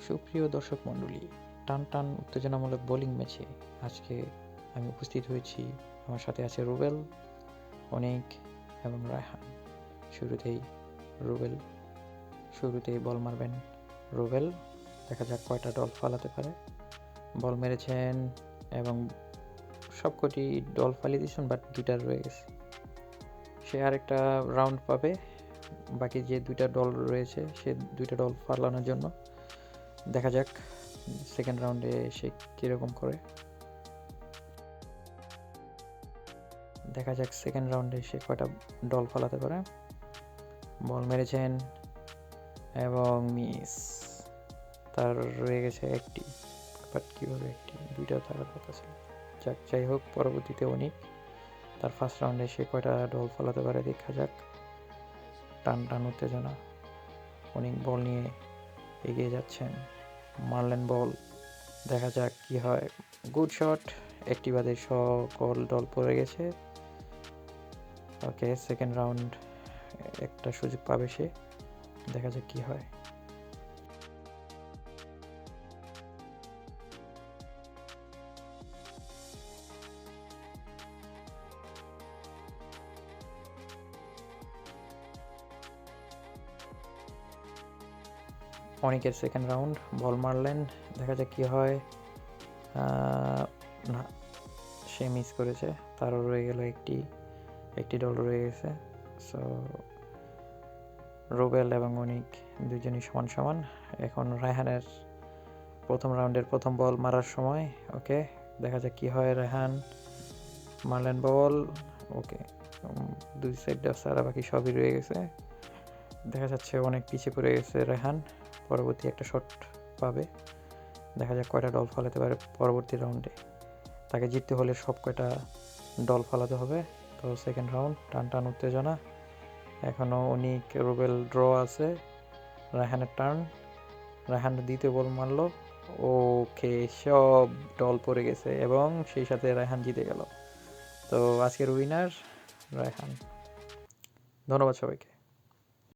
সুপ্রিয় দর্শক মণ্ডলী, টান টান উত্তেজনামূলক বোলিং ম্যাচে আজকে আমি উপস্থিত হয়েছি। আমার সাথে আছে রুবেল, অনিক এবং রায়হান। শুরুতেই বল মারবেন রুবেল। দেখা যাক কয়টা ডল ফালাতে পারে। বল মেরেছেন এবং সবকটি ডল ফালিয়ে দিয়েছেন, বাট দুইটা রয়ে গেছে। সে আরেকটা রাউন্ড পাবে, বাকি যে দুইটা ডল রয়েছে সে দুইটা ডল ফালানোর জন্য। দেখা যাক সেকেন্ড রাউন্ডে সে কীরকম করে। সে কয়টা ডল ফালাতে পারে। বল মেরেছেন এবং মিস। তার রয়ে গেছে একটি, বাট কীভাবে একটি, দুইটা থাকার কথা ছিল। যাই হোক, পরবর্তীতে অনিক তার ফার্স্ট রাউন্ডে সে কয়টা ডল ফালাতে পারে দেখা যাক। টান টান উত্তেজনা। অনিক বল নিয়ে এগিয়ে যাচ্ছেন, মারলেন বল। দেখা যাক কি হয়। গুড শট, একটি বাদে সকল ডল পড়ে গেছে। ওকে, সেকেন্ড রাউন্ড একটা সুযোগ পাবে সে। দেখা যাক কি হয়। অনেকের সেকেন্ড রাউন্ড, বল মারলেন। দেখা যাক কি হয়। না, সে মিস করেছে। তারও রয়ে গেল একটি ডল রয়ে গেছে। সো রুবেল এবং অনিক দুজনই সমান সমান। এখন রায়হানের প্রথম রাউন্ডের প্রথম বল মারার সময়। ওকে, দেখা যাক কি হয়। রায়হান মারলেন বল। ওকে, দুই সাইড সারা বাকি সবই রয়ে গেছে। দেখা যাচ্ছে অনেক পিছিয়ে পড়ে গেছে রায়হান। পরবর্তী একটা শট পাবে। দেখা যাক কয়টা ডল ফালাতে পারে পরবর্তী রাউন্ডে। তাকে জিততে হলে সব কয়টা ডল ফালাতে হবে। তো সেকেন্ড রাউন্ড, টান টান উত্তেজনা। এখনও অনিক রুবেল ড্র আছে। রায়হানের টার্ন। রায়হান দ্বিতীয় বল মারলো। ওকে, সব ডল পড়ে গেছে এবং সেই সাথে রায়হান জিতে গেল। তো আজকের উইনার রায়হান। ধন্যবাদ সবাইকে।